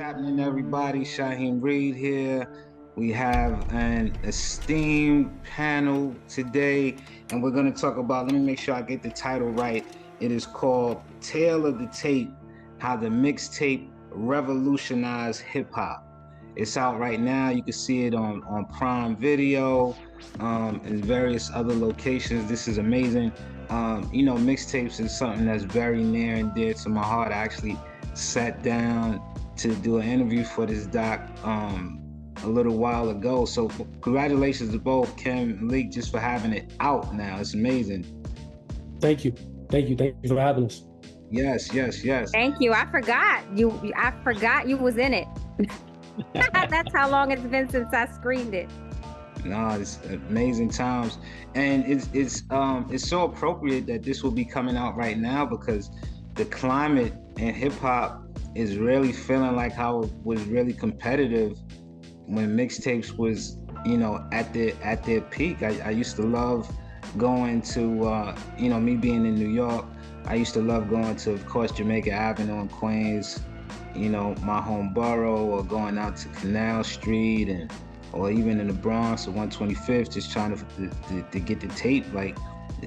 happening, everybody? Shaheem Reed here. We have an esteemed panel today, and we're going to talk about, let me make sure I get the title right. It is called Tale of the Tape, How the Mixtape Revolutionized Hip Hop. It's out right now. You can see it on Prime Video and various other locations. This is amazing. Mixtapes is something that's very near and dear to my heart. I actually sat down to do an interview for this doc a little while ago. So congratulations to both Kim and Malik just for having it out now. It's amazing. Thank you for having us. Yes. Thank you. I forgot you was in it. That's how long it's been since I screened it. No, it's amazing times, and it's so appropriate that this will be coming out right now because the climate in hip hop is really feeling like how it was really competitive when mixtapes was, at their peak. I used to love going to, me being in New York, I used to love going to, of course, Jamaica Avenue in Queens, my home borough, or going out to Canal Street or even in the Bronx or 125th, just trying to get the tape, like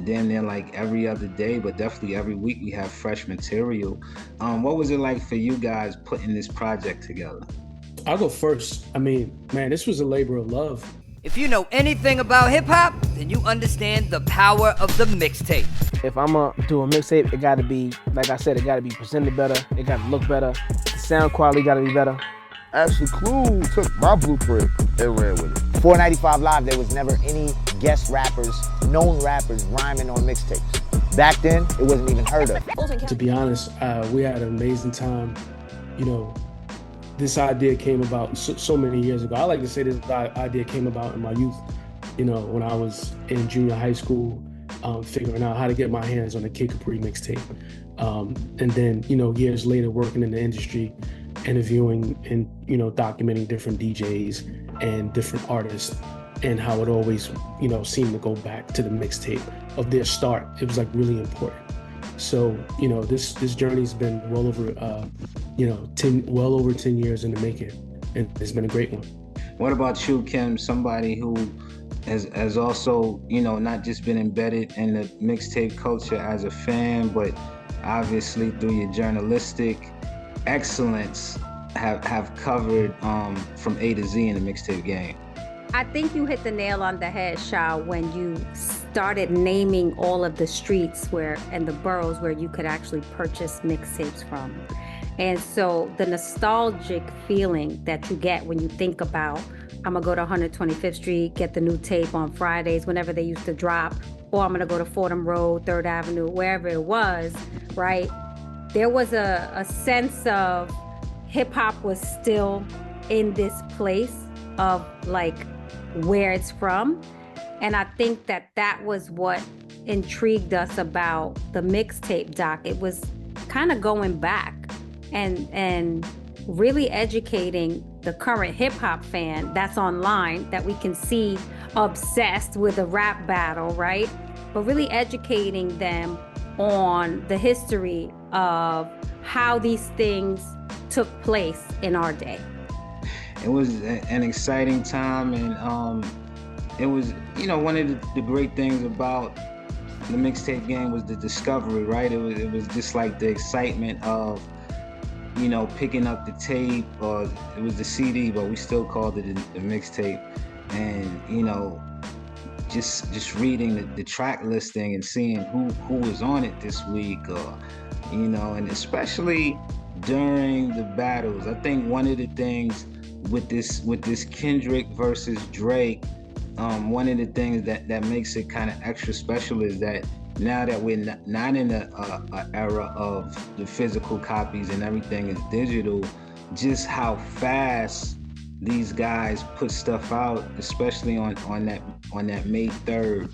damn near like every other day, but definitely every week we have fresh material. What was it like for you guys putting this project together? I'll go first. I mean, man, this was a labor of love. If you know anything about hip hop, then you understand the power of the mixtape. If I'm gonna do a mixtape, it gotta be, like I said, it gotta be presented better, it gotta look better, the sound quality gotta be better. Actually, Clue took my blueprint and ran with it. 495 Live, there was never any guest rappers, known rappers rhyming on mixtapes. Back then, it wasn't even heard of. To be honest, we had an amazing time. This idea came about so many years ago. I like to say this idea came about in my youth, when I was in junior high school, figuring out how to get my hands on a Kid Capri mixtape. And then, years later, working in the industry, interviewing and, documenting different DJs and different artists, and how it always, seemed to go back to the mixtape of their start. It was like really important. So, this journey's been well over 10 years in the making, and it's been a great one. What about you, Kim? Somebody who has also, not just been embedded in the mixtape culture as a fan, but obviously through your journalistic excellence have covered from A to Z in the mixtape game. I think you hit the nail on the head, Shah, when you started naming all of the streets and the boroughs where you could actually purchase mixtapes from. And so the nostalgic feeling that you get when you think about, I'm gonna go to 125th Street, get the new tape on Fridays whenever they used to drop, or I'm gonna go to Fordham Road, 3rd Avenue, wherever it was, right? There was a sense of hip hop was still in this place of like where it's from. And I think that was what intrigued us about the mixtape doc. It was kind of going back and really educating the current hip hop fan that's online, that we can see obsessed with a rap battle, right? But really educating them on the history of how these things took place in our day. It was an exciting time, and it was, one of the great things about the mixtape game was the discovery, right? It was just like the excitement of, picking up the tape, or it was the CD, but we still called it the mixtape, and just reading the track listing and seeing who was on it this week, or and especially during the battles. I think one of the things with this Kendrick versus Drake, one of the things that makes it kind of extra special is that now that we're not in a era of the physical copies and everything is digital, just how fast these guys put stuff out, especially on that May 3rd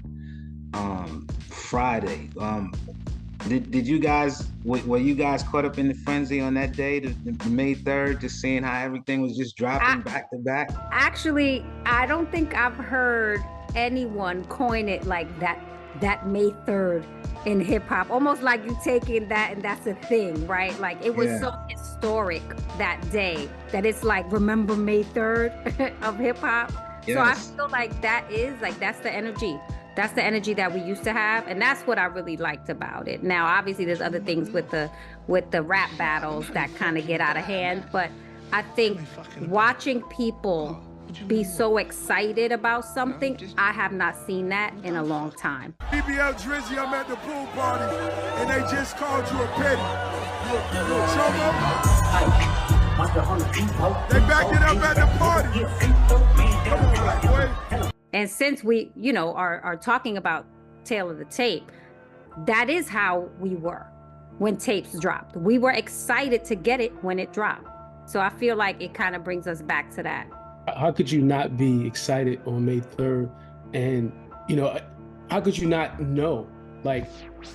Friday. Did you guys, were you guys caught up in the frenzy on that day, the May 3rd, just seeing how everything was just dropping back to back? Actually, I don't think I've heard anyone coin it like that May 3rd in hip hop, almost like you taking that and that's a thing, right? Like it was so historic that day, that it's like, remember May 3rd of hip hop. Yes. So I feel like that's the energy. That's the energy that we used to have, and that's what I really liked about it. Now, obviously, there's other things with the rap battles that kind of get out of hand, but I think watching people be so excited about something, I have not seen that in a long time. BBL Drizzy, I'm at the pool party, and they just called you a petty. You a chomo? They backed it up at the party. Come on, black boy. And since we, are talking about Tale of the Tape, that is how we were when tapes dropped. We were excited to get it when it dropped. So I feel like it kind of brings us back to that. How could you not be excited on May 3rd? And, how could you not know? Like,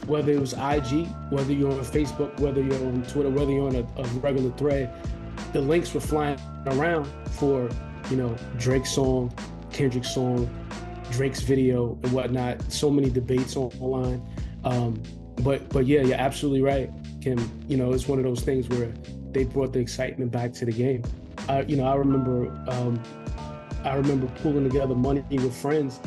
whether it was IG, whether you're on Facebook, whether you're on Twitter, whether you're on a regular thread, the links were flying around for, Drake's song, Kendrick's song, Drake's video and whatnot. So many debates online. But yeah, you're absolutely right, Kim. It's one of those things where they brought the excitement back to the game. I remember pulling together money with friends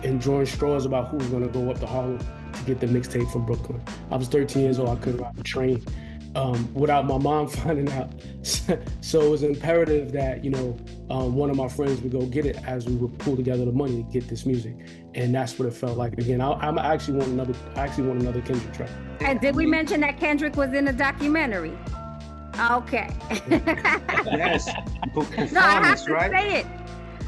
and drawing straws about who was going to go up to Harlem to get the mixtape from Brooklyn. I was 13 years old. I couldn't ride the train without my mom finding out. So it was imperative that, one of my friends would go get it as we would pull together the money to get this music. And that's what it felt like. Again, I actually want another Kendrick track. And did we mention that Kendrick was in the documentary? Okay. Yes. No, I have to say it.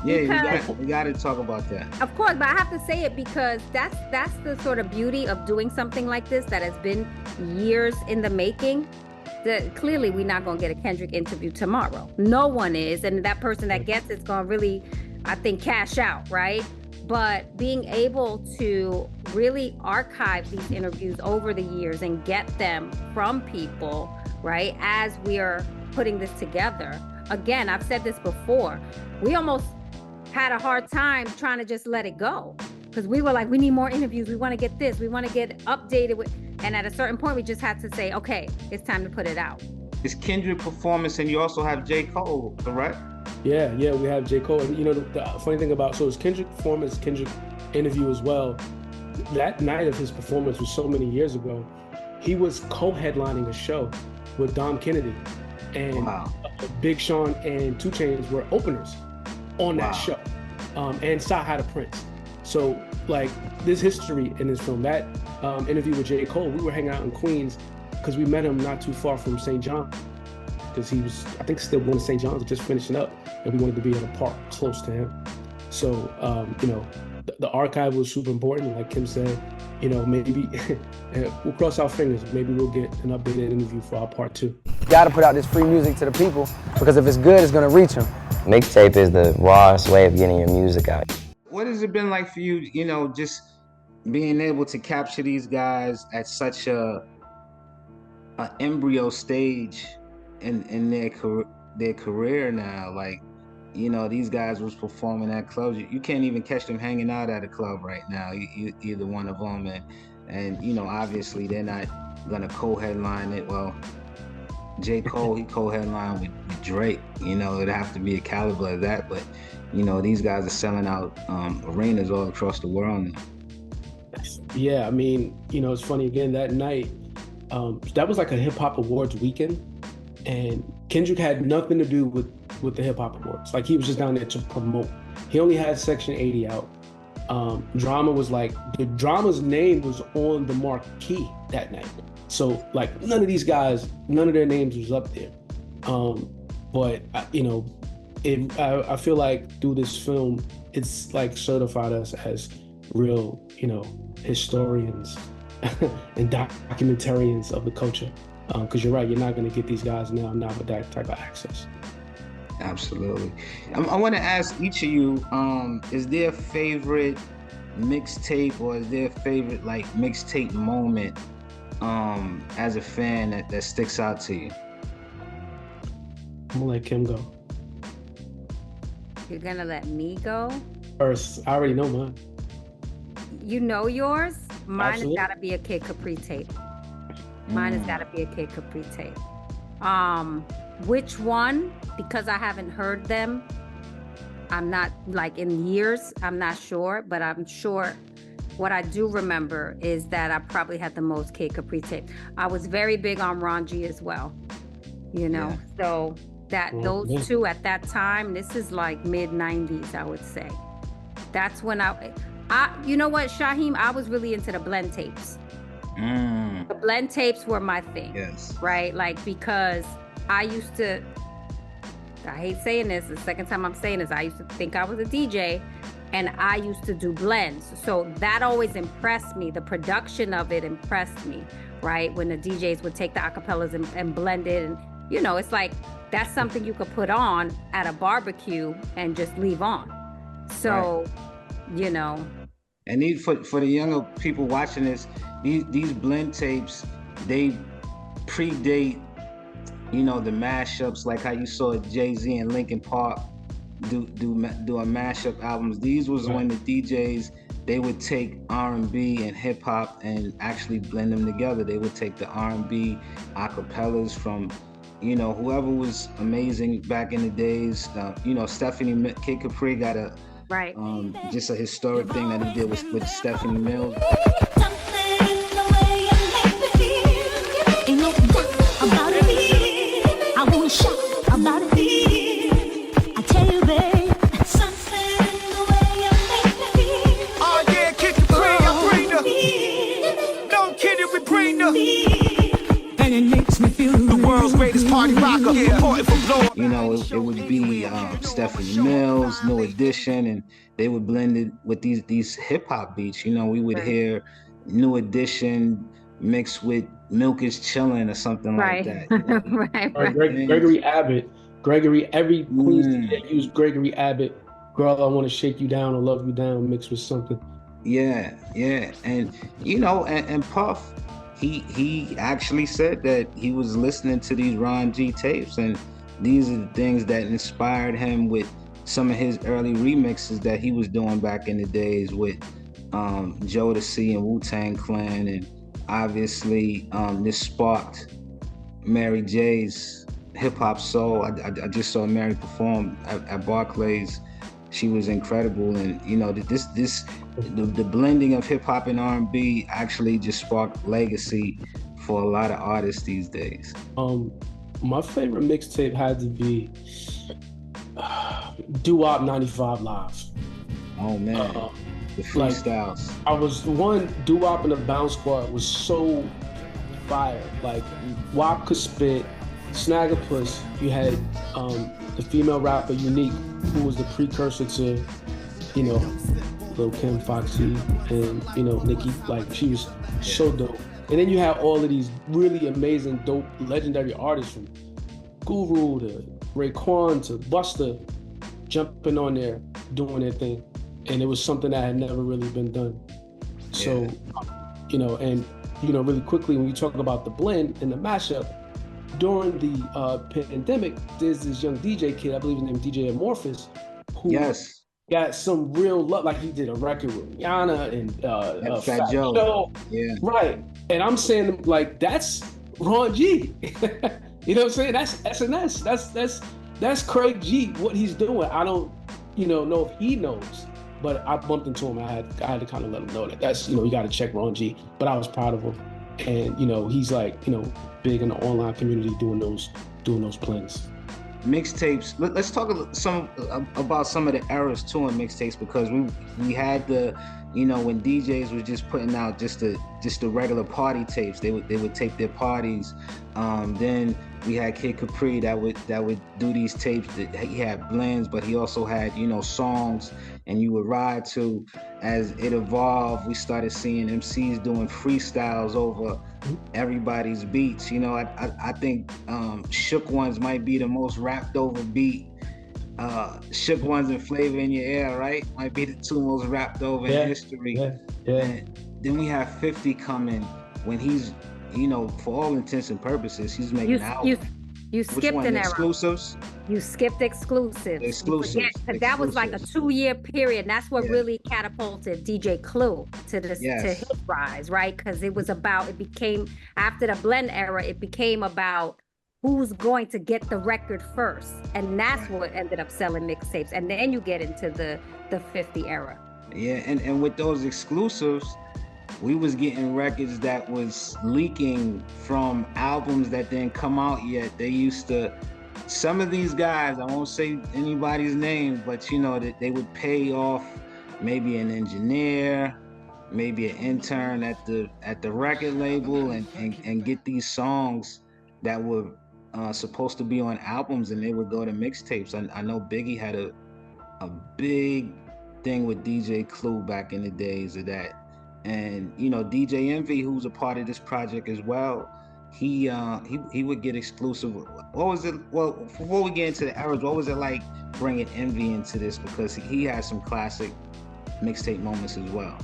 Yeah, we got to talk about that. Of course, but I have to say it because that's the sort of beauty of doing something like this that has been years in the making. Clearly, we're not going to get a Kendrick interview tomorrow. No one is, and that person that gets it's going to really, I think, cash out, right? But being able to really archive these interviews over the years and get them from people, right, as we are putting this together. Again, I've said this before, we almost had a hard time trying to just let it go because we were like, we need more interviews. We want to get this. We want to get updated with, and at a certain point, we just had to say, okay, it's time to put it out. It's Kendrick performance, and you also have J. Cole, correct? Yeah, we have J. Cole. And the funny thing so it's Kendrick performance, Kendrick interview as well. That night of his performance was so many years ago. He was co-headlining a show with Dom Kennedy, and Big Sean and 2 Chainz were openers on that show, and Sci Hi to Prince. So like, there's history in this film. That interview with J. Cole, we were hanging out in Queens because we met him not too far from St. John, because he was, I think, still going to St. John's, just finishing up, and we wanted to be at a park close to him. So the archive was super important, like Kim said. Maybe we'll cross our fingers. Maybe we'll get an updated interview for our part 2. Gotta put out this free music to the people, because if it's good, it's gonna reach them. Mixtape is the rawest way of getting your music out. What has it been like for you, just being able to capture these guys at such a embryo stage in their career now? Like, these guys was performing at clubs. You can't even catch them hanging out at a club right now, either one of them. And obviously they're not gonna co-headline it. Well, J. Cole, he co-headlined with Drake. It'd have to be a caliber of that. But, these guys are selling out arenas all across the world now. Yeah, I mean, it's funny, again, that night, that was like a hip hop awards weekend. And Kendrick had nothing to do with the hip hop awards. Like, he was just down there to promote. He only had Section 80 out. Drama was like, the Drama's name was on the marquee that night. So like, none of these guys, none of their names was up there. But I feel like through this film, it's like certified us as real, historians and documentarians of the culture. Because you're right, you're not going to get these guys now with that type of access. Absolutely. I want to ask each of you, is there a favorite mixtape, or is there a favorite mixtape moment as a fan that sticks out to you? I'm gonna let Kim go. You're gonna let me go? First, I already know mine. You know yours? Mine Absolutely. has gotta be a Kid Capri tape. Mine has gotta be a Kid Capri tape. Which one? Because I haven't heard them. I'm not like in years, I'm not sure, but I'm sure what I do remember is that I probably had the most Kid Capri tape. I was very big on Ron G as well, you know, so that those two at that time, this is like mid 90s, I would say. That's when I you know what, Shaheem, I was really into the blend tapes. The blend tapes were my thing, right? Like, because I used to, I hate saying this, the second time I'm saying this, I used to think I was a DJ and I used to do blends. So that always impressed me. The production of it impressed me, right? When the DJs would take the acapellas and blend it. And, you know, it's like, that's something you could put on at a barbecue and just leave on. So, you know. And for the younger people watching this, these blend tapes, they predate, you know, the mashups, like how you saw Jay-Z and Linkin Park doing mashup albums. These was when the DJs, they would take R&B and hip hop and actually blend them together. They would take the R&B acapellas from, you know, whoever was amazing back in the days. You know, Kid Capri got a just a historic thing that he did with Stephanie Mills. You know, it would be Stephanie Mills, New Edition, and they would blend it with these hip hop beats. You know, we would hear New Edition mixed with Milk is Chillin' or something like that. You know? Gregory Abbott. Every Queens DJ used Gregory Abbott. Girl, I Want to Shake You Down or Love You Down mixed with something. Yeah. And, you know, and Puff, he actually said that he was listening to these Ron G tapes, and these are the things that inspired him with some of his early remixes that he was doing back in the days with Jodeci and Wu-Tang Clan, and obviously this sparked Mary J's hip hop soul. I just saw Mary perform at Barclays. She was incredible, and you know the blending of hip hop and R&B actually just sparked legacy for a lot of artists these days. My favorite mixtape had to be Doo-Wop 95 Live. Oh man, the freestyles. Like, I was Doo-Wop and the Bounce Squad was so fire. Like, Wop could spit, Snaggerpuss, you had the female rapper Unique, who was the precursor to, you know, Lil Kim, Foxy, and, you know, Nicki. Like, she was so dope. And then you have all of these really amazing, dope, legendary artists, from Guru to Raekwon to Busta, jumping on there, doing their thing. And it was something that had never really been done. So, you know, and, you know, really quickly, when you talk about the blend and the mashup, during the pandemic, there's this young DJ kid, I believe his name is DJ Amorphous, who got some real love. Like, he did a record with Rihanna and Fat Joe. Yeah. Right. And I'm saying, like, that's Ron G. You know what I'm saying? That's SNS. That's Craig G, what he's doing. I don't, you know if he knows, but I bumped into him. I had to kind of let him know that's, you know, you got to check Ron G. But I was proud of him. And, you know, he's like, you know, big in the online community doing those plans. Mixtapes. Let's talk about some of the eras too in mixtapes, because we had the, you know, when DJs was just putting out just the regular party tapes. They would tape their parties. Then we had Kid Capri that would do these tapes. That he had blends, but he also had, you know, songs, and you would ride to. As it evolved, we started seeing MCs doing freestyles over everybody's beats. You know, I think Shook Ones might be the most rapped over beat. Shook Ones and Flavor in Your Ear, right? Might be the two most rapped over in history. Yeah. And then we have 50 coming when he's, you know, for all intents and purposes, he's making albums. You skipped an era. Exclusives? You skipped exclusives. Exclusives. That was like a 2-year period. And that's what really catapulted DJ Clue to his rise, right? Because it became, after the blend era, it became about who's going to get the record first. And that's what ended up selling mixtapes. And then you get into the 50 era. Yeah, and with those exclusives, we was getting records that was leaking from albums that didn't come out yet. They used to, some of these guys, I won't say anybody's name, but you know, that they would pay off maybe an engineer, maybe an intern at the record label and get these songs that were supposed to be on albums, and they would go to mixtapes. I know Biggie had a big thing with DJ Clue back in the days of that. And you know, DJ Envy, who's a part of this project as well, he would get exclusive. What was it? Well, before we get into the eras, what was it like bringing Envy into this? Because he had some classic mixtape moments as well.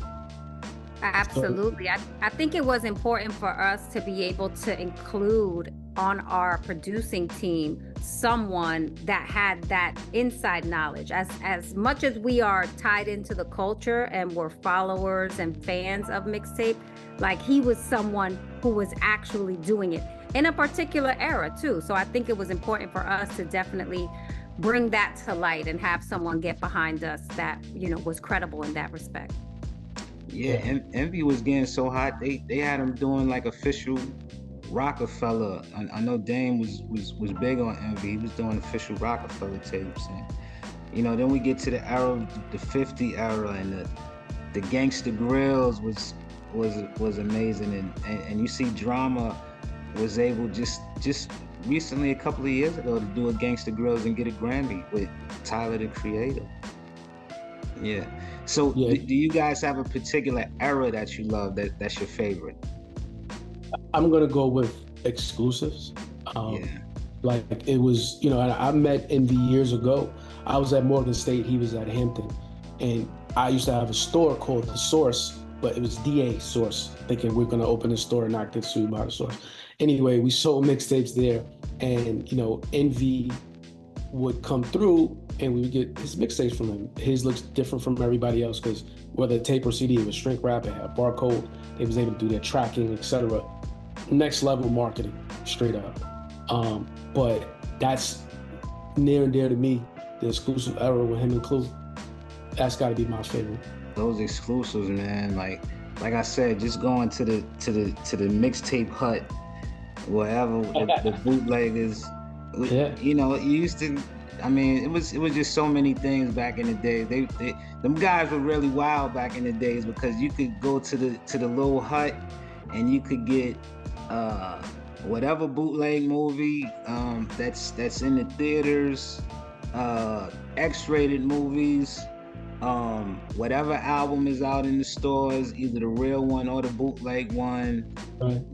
Absolutely. I think it was important for us to be able to include on our producing team someone that had that inside knowledge. As much as we are tied into the culture and we're followers and fans of mixtape, like he was someone who was actually doing it in a particular era too. So I think it was important for us to definitely bring that to light and have someone get behind us that, you know, was credible in that respect. Yeah, Envy was getting so hot. They had him doing like official Rockefeller. I know Dame was big on Envy. He was doing official Rockefeller tapes, and you know, then we get to the era of the 50 era, and the Gangsta Grills was amazing, and you see Drama was able just recently, a couple of years ago, to do a Gangsta Grills and get a Grammy with Tyler the Creator. Yeah. So do you guys have a particular era that you love that's your favorite? I'm gonna go with exclusives. Like it was, you know, I met Envy years ago. I was at Morgan State, he was at Hampton, and I used to have a store called The Source, but it was DA Source, thinking we're gonna open a store and not get sued by The Source. Anyway, we sold mixtapes there, and you know, Envy would come through and we would get his mixtapes from him. His looks different from everybody else because whether tape or CD, it was shrink wrap, it had barcode, they was able to do their tracking, etc. Next level marketing, straight up. But that's near and dear to me, the exclusive era with him and Clue. That's got to be my favorite. Those exclusives, man, like I said, just going to the mixtape hut, wherever the bootleggers. You know, you used to. I mean, it was just so many things back in the day. Them guys were really wild back in the days because you could go to the little hut and you could get whatever bootleg movie that's in the theaters, X-rated movies, whatever album is out in the stores, either the real one or the bootleg one,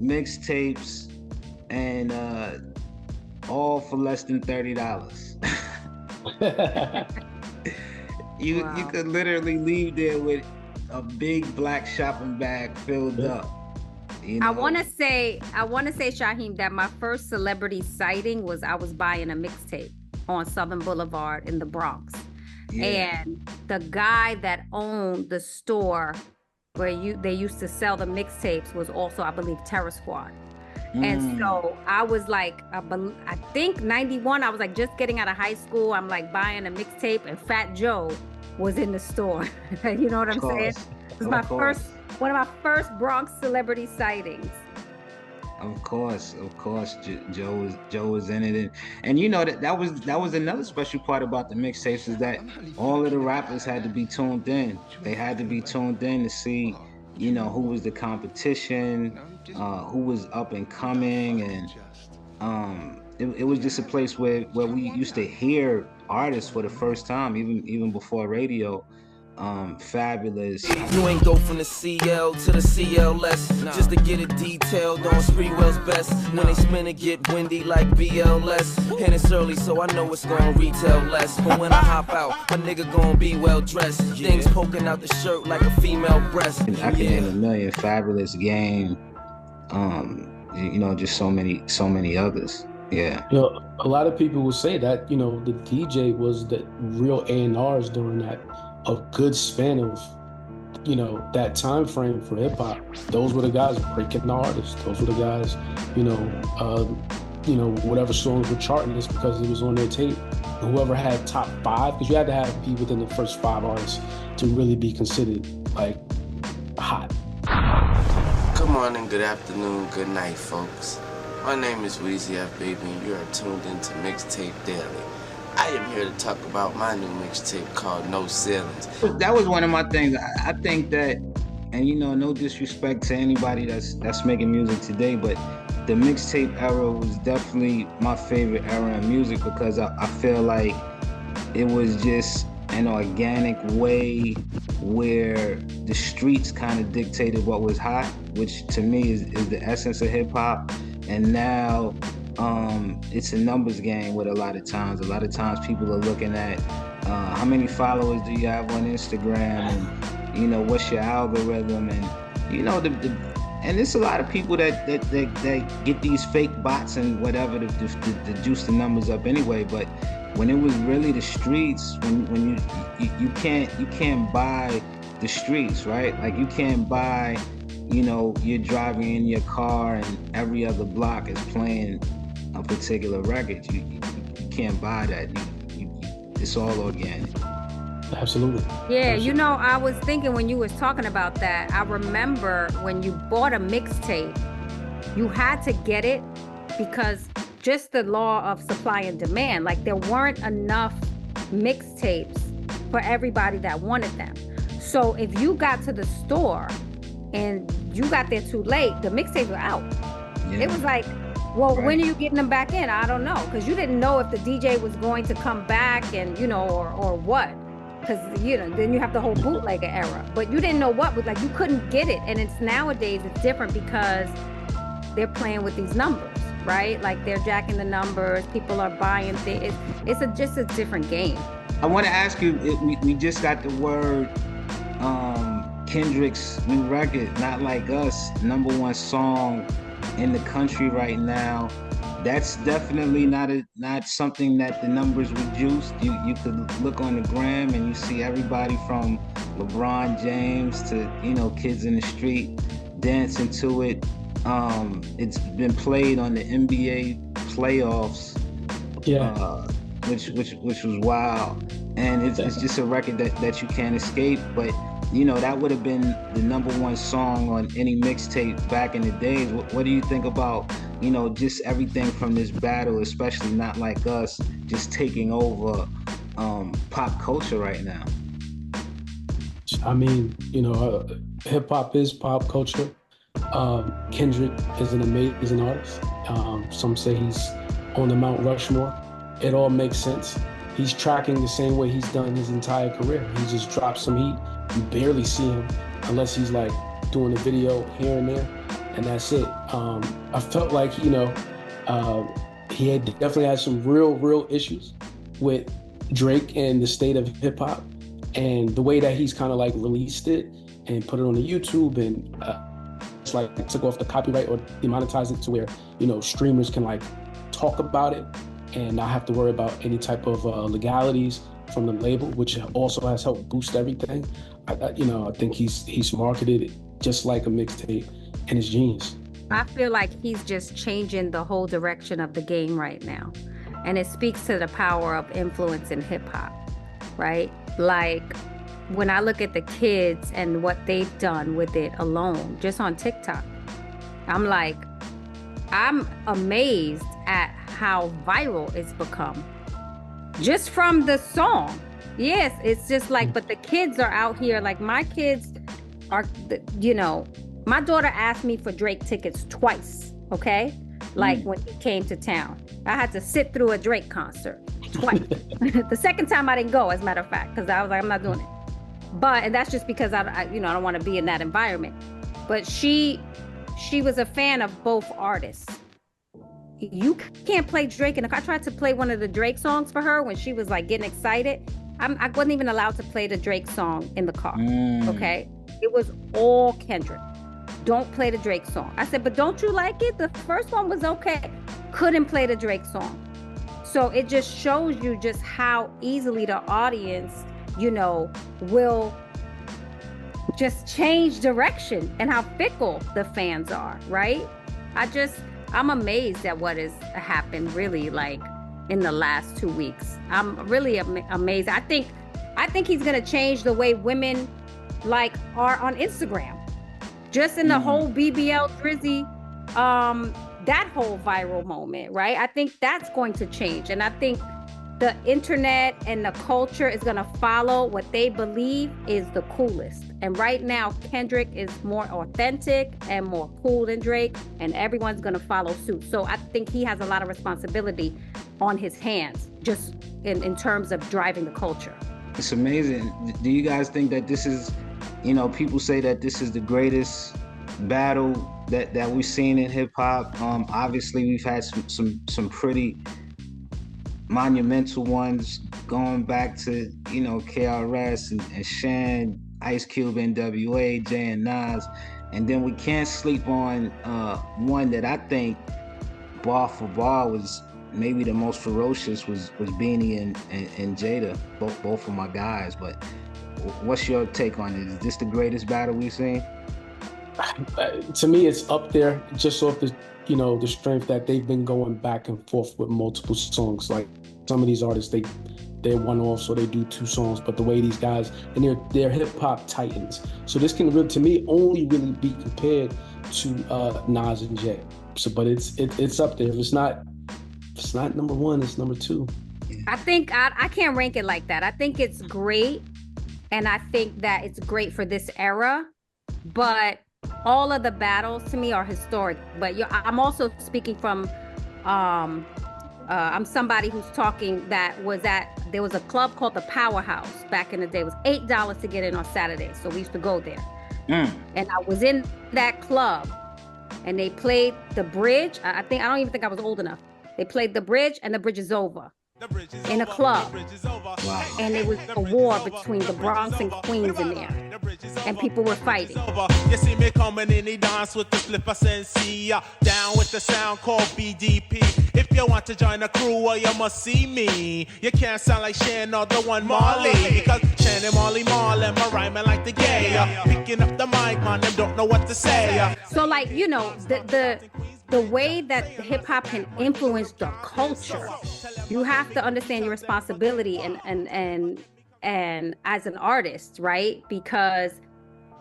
mixtapes, and all for less than $30. You could literally leave there with a big black shopping bag filled up. You know? I want to say, Shaheem, that my first celebrity sighting was I was buying a mixtape on Southern Boulevard in the Bronx. Yeah. And the guy that owned the store where they used to sell the mixtapes was also, I believe, Terror Squad. And so I was like, I think 91, I was like just getting out of high school. I'm like buying a mixtape and Fat Joe was in the store. You know what I'm saying? It was one of my first Bronx celebrity sightings. Of course, Joe was in it, and you know that was another special part about the mixtapes is that all of the rappers had to be tuned in. They had to be tuned in to see, you know, who was the competition, who was up and coming, and it was just a place where we used to hear artists for the first time, even before radio. Fabulous. You ain't go from the CL to the CLS just to get it detailed on Spreewell's best. When they spin it, get windy like BLS. And it's early, so I know it's gonna retail less. But when I hop out, a nigga gonna be well dressed. Things poking out the shirt like a female breast. I can name a million. Fabulous Game. You know, just so many others. Yeah. You know, a lot of people will say that, you know, the DJ was the real A&Rs during that. A good span of, you know, that time frame for hip hop. Those were the guys breaking the artists. Those were the guys, you know, you know, whatever songs were charting is because it was on their tape. And whoever had top 5, because you had to have be within the first 5 artists to really be considered like hot. Good morning, good afternoon, good night, folks. My name is Weezy F. Baby, and you are tuned into Mixtape Daily. I am here to talk about my new mixtape called No Ceilings. That was one of my things. I think that, and you know, no disrespect to anybody that's making music today, but the mixtape era was definitely my favorite era in music because I feel like it was just an organic way where the streets kind of dictated what was hot, which to me is the essence of hip hop. And now it's a numbers game with a lot of times. A lot of times people are looking at how many followers do you have on Instagram, and you know, what's your algorithm, and you know, and there's a lot of people that get these fake bots and whatever to juice the numbers up anyway. But when it was really the streets, when you can't buy the streets, right? Like you can't buy, you know, you're driving in your car and every other block is playing a particular record. You can't buy that. It's all organic. Absolutely. Yeah, you know, I was thinking when you was talking about that, I remember when you bought a mixtape, you had to get it because just the law of supply and demand, like there weren't enough mixtapes for everybody that wanted them. So if you got to the store and you got there too late, the mixtapes were out. Yeah. It was like, well, right. When are you getting them back in? I don't know, because you didn't know if the DJ was going to come back and, you know, or what. Because, you know, then you have the whole bootlegger era. But you didn't know what was, like, you couldn't get it. And it's nowadays, it's different because they're playing with these numbers, right? Like, they're jacking the numbers. People are buying things. It's just a different game. I want to ask you, we just got the word, Kendrick's new record, Not Like Us, #1 song in the country right now. That's definitely not something that the numbers would juice. You could look on the gram and you see everybody from LeBron James to, you know, kids in the street dancing to it. It's been played on the NBA playoffs, which was wild. And it's just a record that you can't escape. But you know, that would have been the #1 song on any mixtape back in the days. What do you think about, you know, just everything from this battle, especially Not Like Us, just taking over pop culture right now? I mean, you know, hip hop is pop culture. Kendrick is an amazing artist. Some say he's on the Mount Rushmore. It all makes sense. He's tracking the same way he's done his entire career. He just drops some heat. You barely see him unless he's like doing a video here and there, and that's it. I felt like, you know, he had definitely had some real issues with Drake and the state of hip hop, and the way that he's kind of like released it and put it on the YouTube and it's like took off the copyright or demonetized it to where, you know, streamers can like talk about it and not have to worry about any type of legalities from the label, which also has helped boost everything. You know, I think he's marketed it just like a mixtape, and it's genius. I feel like he's just changing the whole direction of the game right now. And it speaks to the power of influence in hip hop, right? Like when I look at the kids and what they've done with it alone, just on TikTok, I'm like, I'm amazed at how viral it's become. Just from the song. Yes, it's just like, but the kids are out here, like my kids are, you know, my daughter asked me for Drake tickets twice, okay? Like when he came to town. I had to sit through a Drake concert twice. The second time I didn't go, as a matter of fact, because I was like, I'm not doing it. But, and that's just because I you know, I don't want to be in that environment. But she was a fan of both artists. You can't play Drake in the car. I tried to play one of the Drake songs for her when she was like getting excited. I wasn't even allowed to play the Drake song in the car, okay? It was all Kendrick. Don't play the Drake song. I said, but don't you like it? The first one was okay. Couldn't play the Drake song. So it just shows you just how easily the audience, you know, will just change direction and how fickle the fans are, right? I'm amazed at what has happened really like in the last 2 weeks. I'm really amazed. I think he's gonna change the way women like are on Instagram. Just in the whole BBL Drizzy, that whole viral moment, right? I think that's going to change. And I think the internet and the culture is gonna follow what they believe is the coolest. And right now, Kendrick is more authentic and more cool than Drake, and everyone's gonna follow suit. So I think he has a lot of responsibility on his hands, just in terms of driving the culture. It's amazing. Do you guys think that this is, you know, people say that this is the greatest battle that we've seen in hip hop? Obviously, we've had some pretty monumental ones going back to, you know, KRS and Shan, Ice Cube, NWA, Jay and Nas. And then we can't sleep on one that I think bar for bar was maybe the most ferocious was Beanie and Jada, both of my guys. But what's your take on it? Is this the greatest battle we've seen? To me, it's up there just off the, you know, the strength that they've been going back and forth with multiple songs. Like some of these artists, they're one-off, so they do 2 songs. But the way these guys, and they're hip-hop titans. So this can really, to me, only really be compared to Nas and Jay. So, but it's up there. If it's not number 1, it's number 2. I think I can't rank it like that. I think it's great, and I think that it's great for this era. But all of the battles to me are historic. But I'm also speaking from, I'm somebody who's talking that there was a club called the Powerhouse back in the day. It was $8 to get in on Saturdays. So we used to go there. And I was in that club and they played The Bridge. I don't even think I was old enough. They played The Bridge and The Bridge Is Over in a club. Wow. And it was a war between the Bronx and Queens in there. And people were fighting. You see me coming in, he dance with the flipper sensei. Down with the sound called BDP. If you want to join the crew, well, you must see me. You can't sound like Shan or the one Marley. Because Shan and Marley Marlin, my rhyming like the gay. Picking up the mic, man, them don't know what to say. So like, you know, the way that hip hop can influence the culture, you have to understand your responsibility and as an artist, right? Because,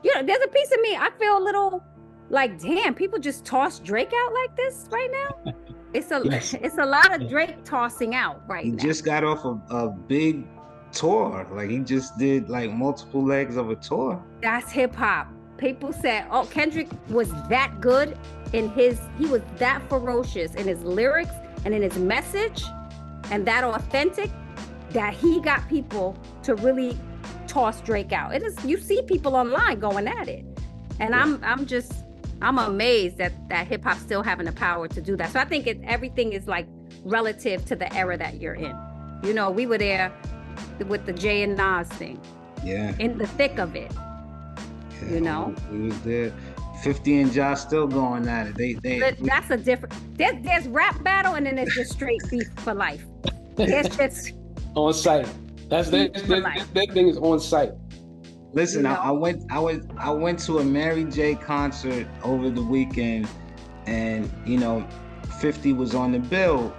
you know, there's a piece of me, I feel a little like, damn, people just toss Drake out like this right now. It's a lot of Drake tossing out right now. He just got off a big tour. Like he just did like multiple legs of a tour. That's hip hop. People said, oh, Kendrick was that good he was that ferocious in his lyrics and in his message and that authentic that he got people to really toss Drake out. You see people online going at it. And I'm amazed that hip hop still having the power to do that. So I think everything is like relative to the era that you're in. You know, we were there with the Jay and Nas thing. Yeah. In the thick of it. Yeah, you know? We was there. 50 and Josh still going at it. That's a different. There's rap battle and then there's just straight beef for life. It's just on site. That thing is on site. Listen, you know? I went to a Mary J concert over the weekend, and you know, 50 was on the bill,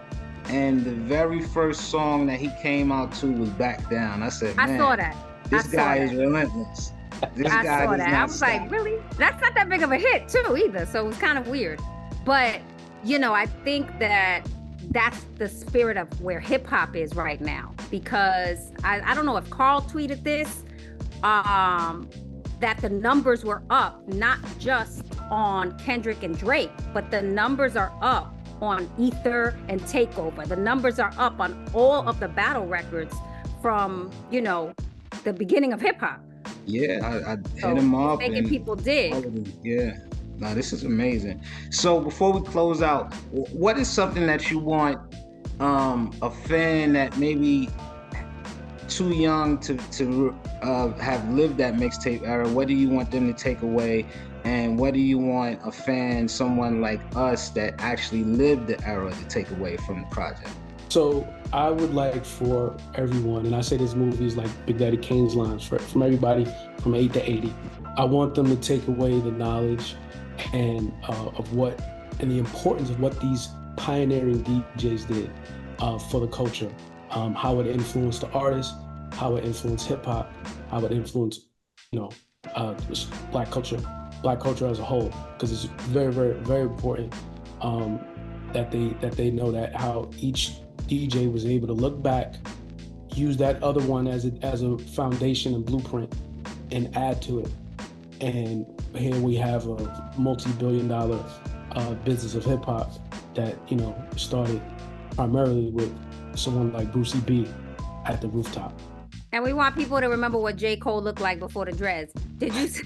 and the very first song that he came out to was Back Down. I said, man, I saw that. This guy is relentless. I saw that. I was like, really? That's not that big of a hit too either. So it was kind of weird. But, you know, I think that's the spirit of where hip hop is right now. Because I don't know if Carl tweeted this, that the numbers were up, not just on Kendrick and Drake, but the numbers are up on Ether and Takeover. The numbers are up on all of the battle records from, you know, the beginning of hip hop. Yeah, I hit him up. Making people dig. Yeah. No, this is amazing. So before we close out, what is something that you want a fan that maybe too young to have lived that mixtape era, what do you want them to take away? And what do you want a fan, someone like us that actually lived the era, to take away from the project? So I would like for everyone, and I say this movie is like Big Daddy Kane's lines, from everybody from 8 to 80. I want them to take away the knowledge and of what and the importance of what these pioneering DJs did for the culture, how it influenced the artists, how it influenced hip hop, how it influenced, black culture as a whole, because it's very, very, very important that they know that how each DJ was able to look back, use that other one as a foundation and blueprint, and add to it. And here we have a multi-billion-dollar business of hip hop that started primarily with someone like Brucey B at the rooftop. And we want people to remember what J. Cole looked like before the dreads. Did you see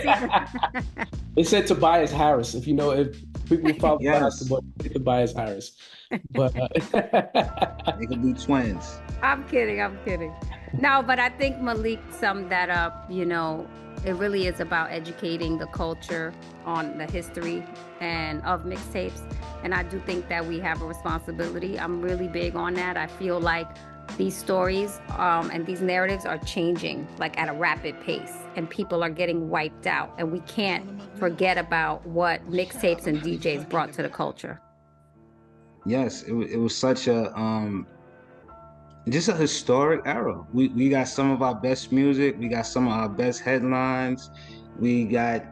that? They said Tobias Harris. If people follow basketball, Tobias Harris. But they could be twins. I'm kidding. No, but I think Malik summed that up. It really is about educating the culture on the history and of mixtapes. And I do think that we have a responsibility. I'm really big on that. I feel like these stories and these narratives are changing like at a rapid pace, and people are getting wiped out. And we can't forget about what mixtapes and DJs brought to the culture. Yes, it was such a just a historic era. We got some of our best music. We got some of our best headlines. We got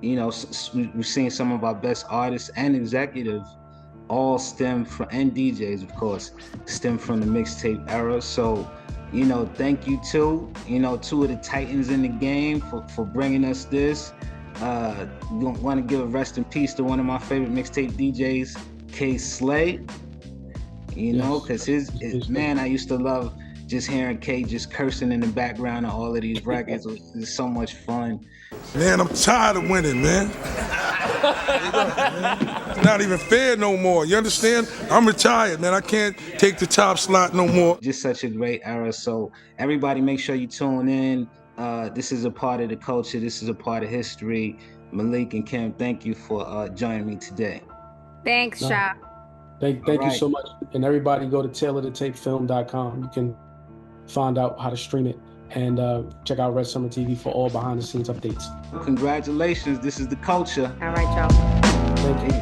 we've seen some of our best artists and executives all stem from, and DJs of course, stem from the mixtape era. So thank you to two of the titans in the game for bringing us this. Want to give a rest in peace to one of my favorite mixtape DJs, K Slay. Because his man, I used to love just hearing K just cursing in the background of all of these records. It was so much fun. Man, I'm tired of winning, man. It's not even fair no more. You understand? I'm retired, man. I can't take the top slot no more. Just such a great era. So everybody make sure you tune in. This is a part of the culture. This is a part of history. Malik and Kim, thank you for joining me today. Thanks, Sha. Thank you so much. And everybody go to tailorthetapefilm.com. You can find out how to stream it, and check out Red Summer TV for all behind the scenes updates. Congratulations. This is the culture. All right, y'all. Thank you.